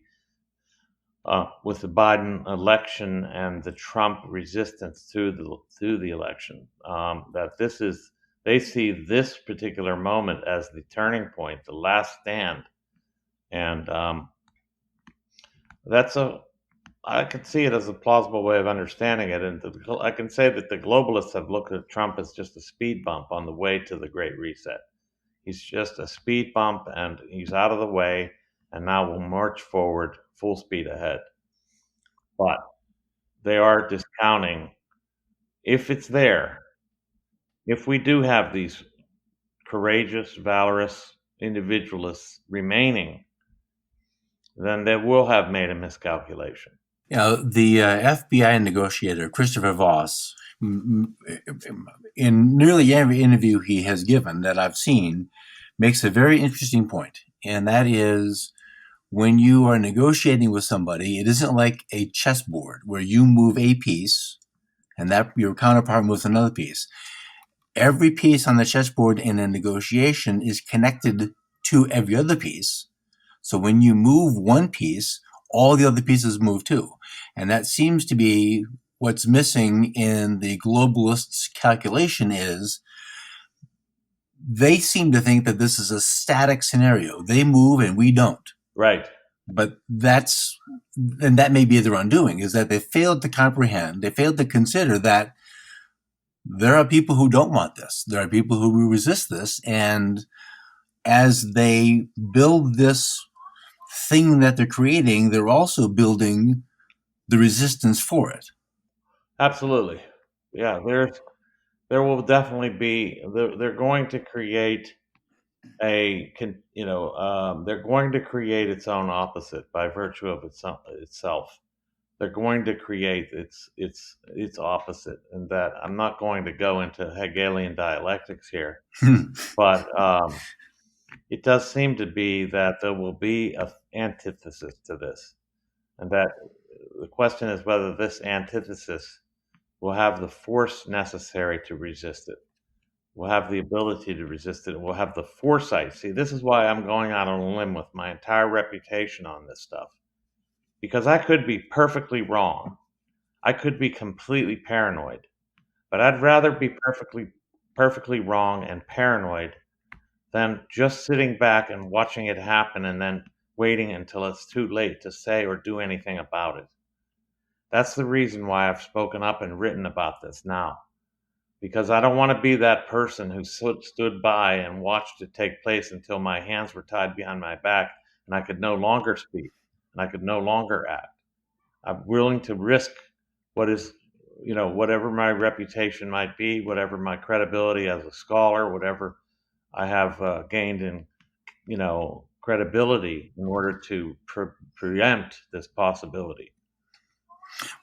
Speaker 3: Biden election and the Trump resistance to the election. That they see this particular moment as the turning point, the last stand, and I can see it as a plausible way of understanding it. And I can say that the globalists have looked at Trump as just a speed bump on the way to the Great Reset. He's just a speed bump, and he's out of the way, and now we'll march forward full speed ahead. But they are discounting, if it's there, if we do have these courageous, valorous individualists remaining, then they will have made a miscalculation.
Speaker 1: The FBI negotiator, Christopher Voss, in nearly every interview he has given that I've seen, makes a very interesting point. And that is, when you are negotiating with somebody, it isn't like a chessboard where you move a piece and that your counterpart moves another piece. Every piece on the chessboard in a negotiation is connected to every other piece. So when you move one piece, all the other pieces move too. And that seems to be what's missing in the globalists' calculation is they seem to think that this is a static scenario. They move and we don't.
Speaker 3: Right.
Speaker 1: But that may be their undoing, is that they failed to comprehend, they failed to consider that there are people who don't want this. There are people who resist this. And as they build this thing that they're creating, they're also building the resistance for it.
Speaker 3: Absolutely. Yeah, there will definitely be, they're going to create they're going to create its own opposite by virtue of itself. They're going to create its opposite, and that I'm not going to go into Hegelian dialectics here, but it does seem to be that there will be an antithesis to this, and that the question is whether this antithesis will have the force necessary to resist it. We'll have the ability to resist it. We'll have the foresight. See, this is why I'm going out on a limb with my entire reputation on this stuff. Because I could be perfectly wrong. I could be completely paranoid. But I'd rather be perfectly wrong and paranoid than just sitting back and watching it happen and then waiting until it's too late to say or do anything about it. That's the reason why I've spoken up and written about this now. Because I don't want to be that person who stood by and watched it take place until my hands were tied behind my back and I could no longer speak and I could no longer act. I'm willing to risk whatever my reputation might be, whatever my credibility as a scholar, whatever I have gained in, credibility in order to preempt this possibility.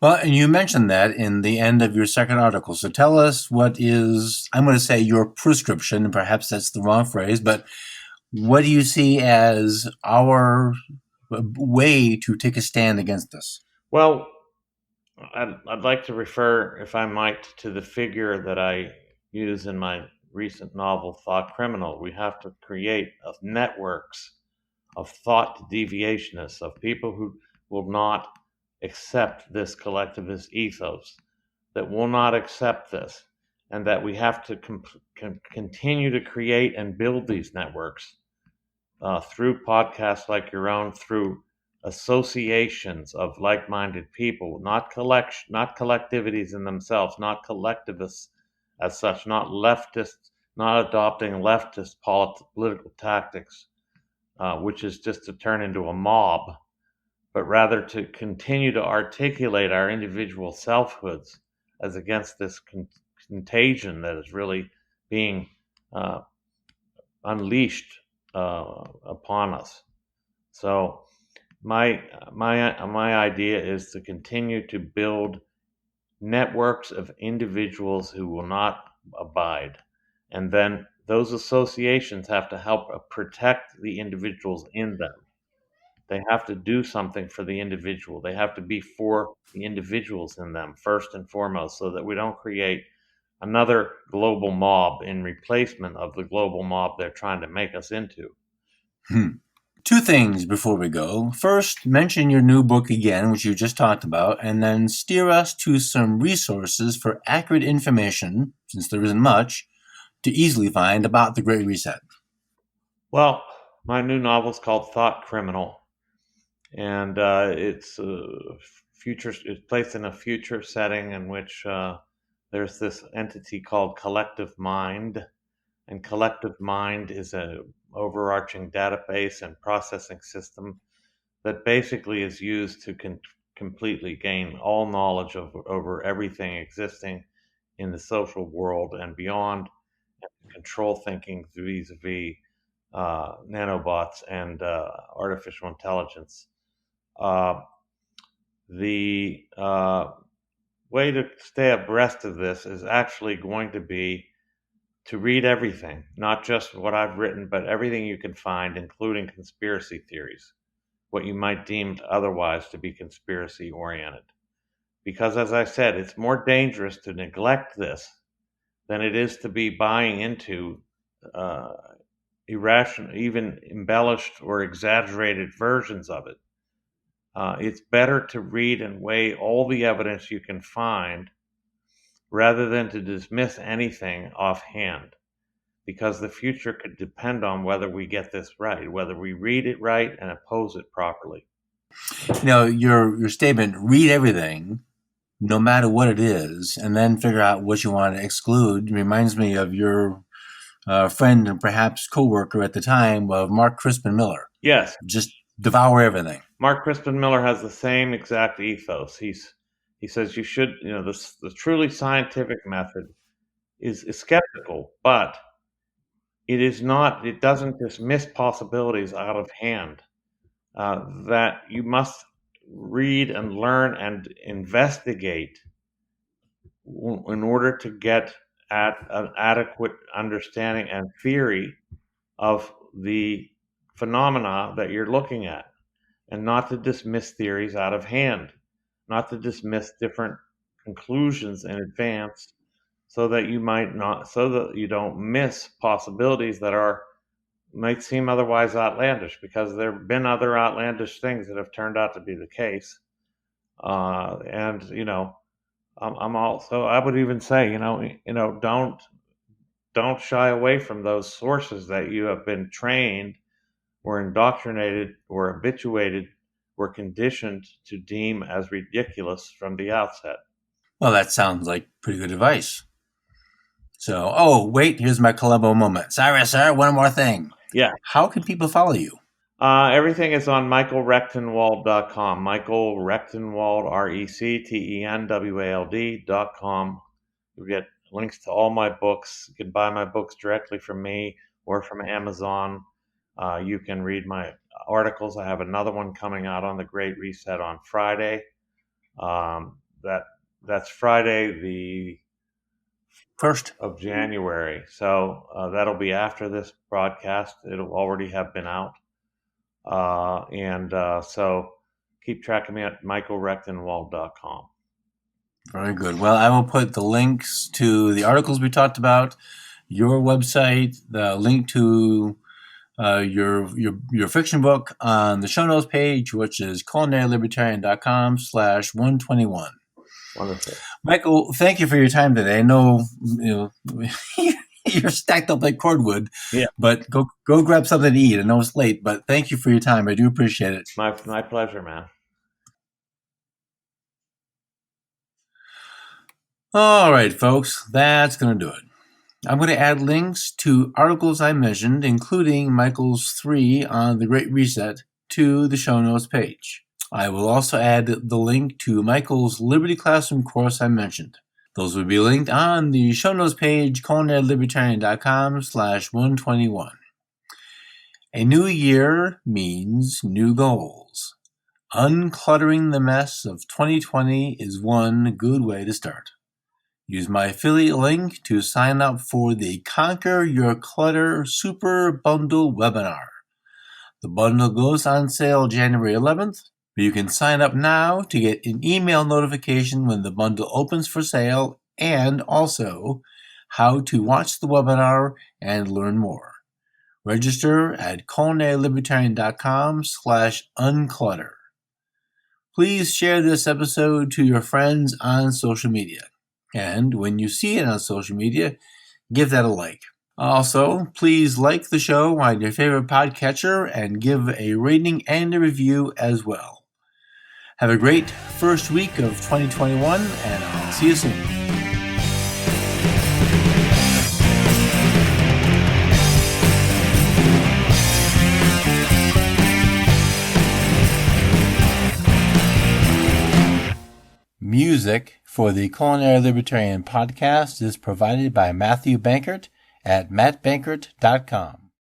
Speaker 1: Well, and you mentioned that in the end of your second article. So tell us what is, I'm going to say your prescription, and perhaps that's the wrong phrase, but what do you see as our way to take a stand against this?
Speaker 3: Well, I'd like to refer, if I might, to the figure that I use in my recent novel, Thought Criminal. We have to create networks of thought deviationists, of people who will not accept this collectivist ethos, that will not accept this, and that we have to continue to create and build these networks through podcasts like your own, through associations of like-minded people, not collectivities in themselves, not collectivists as such, not leftists, not adopting leftist political tactics, which is just to turn into a mob, but rather to continue to articulate our individual selfhoods as against this contagion that is really being unleashed upon us. So my idea is to continue to build networks of individuals who will not abide, and then those associations have to help protect the individuals in them. They have to do something for the individual. They have to be for the individuals in them first and foremost, so that we don't create another global mob in replacement of the global mob they're trying to make us into.
Speaker 1: Two things before we go. First, mention your new book again, which you just talked about, and then steer us to some resources for accurate information, since there isn't much, to easily find about the Great Reset.
Speaker 3: Well, my new novel is called Thought Criminal, and it's placed in a future setting in which there's this entity called collective mind, and collective mind is a overarching database and processing system that basically is used to completely gain all knowledge over everything existing in the social world and beyond, and control thinking vis-a-vis nanobots and artificial intelligence. The way to stay abreast of this is actually going to be to read everything, not just what I've written, but everything you can find, including conspiracy theories, what you might deem otherwise to be conspiracy oriented. Because, as I said, it's more dangerous to neglect this than it is to be buying into irrational, even embellished or exaggerated versions of it. It's better to read and weigh all the evidence you can find rather than to dismiss anything offhand, because the future could depend on whether we get this right, whether we read it right and oppose it properly.
Speaker 1: Your statement, read everything, no matter what it is, and then figure out what you want to exclude, reminds me of your friend and perhaps co-worker at the time of Mark Crispin Miller.
Speaker 3: Yes.
Speaker 1: Just devour everything.
Speaker 3: Mark Crispin Miller has the same exact ethos. He says you should, the truly scientific method is skeptical, but it doesn't dismiss possibilities out of hand. That you must read and learn and investigate in order to get at an adequate understanding and theory of the phenomena that you're looking at, and not to dismiss theories out of hand, not to dismiss different conclusions in advance, so that you don't miss possibilities that might seem otherwise outlandish, because there have been other outlandish things that have turned out to be the case. I would even say, don't shy away from those sources that you have been trained or indoctrinated or habituated or conditioned to deem as ridiculous from the outset.
Speaker 1: Well, that sounds like pretty good advice. So, wait, here's my Columbo moment. Sorry, sir, one more thing.
Speaker 3: Yeah.
Speaker 1: How can people follow you?
Speaker 3: Everything is on michaelrectenwald.com. Michael Rectenwald, RECTENWALD.com. You'll get links to all my books. You can buy my books directly from me or from Amazon. You can read my articles. I have another one coming out on the Great Reset on Friday. That's Friday the
Speaker 1: 1st
Speaker 3: of January. So that'll be after this broadcast. It'll already have been out. So keep track of me at michaelrectenwald.com.
Speaker 1: Very good. Well, I will put the links to the articles we talked about, your website, the link to your fiction book on the show notes page, which is culinarylibertarian.com/121.
Speaker 3: Wonderful.
Speaker 1: Michael, thank you for your time today. I know, you're stacked up like cordwood.
Speaker 3: Yeah.
Speaker 1: But go grab something to eat. I know it's late, but thank you for your time. I do appreciate it.
Speaker 3: My pleasure, man.
Speaker 1: All right, folks, that's going to do it. I'm going to add links to articles I mentioned, including Michael's 3 on the Great Reset, to the show notes page. I will also add the link to Michael's Liberty Classroom course I mentioned. Those will be linked on the show notes page, culinarylibertarian.com/121. A new year means new goals. Uncluttering the mess of 2020 is one good way to start. Use my affiliate link to sign up for the Conquer Your Clutter Super Bundle webinar. The bundle goes on sale January 11th, but you can sign up now to get an email notification when the bundle opens for sale and also how to watch the webinar and learn more. Register at culinarylibertarian.com/unclutter. Please share this episode to your friends on social media. And when you see it on social media, give that a like. Also, please like the show on your favorite podcatcher and give a rating and a review as well. Have a great first week of 2021, and I'll see you soon. Music for the Culinary Libertarian podcast is provided by Matthew Bankert at mattbankert.com.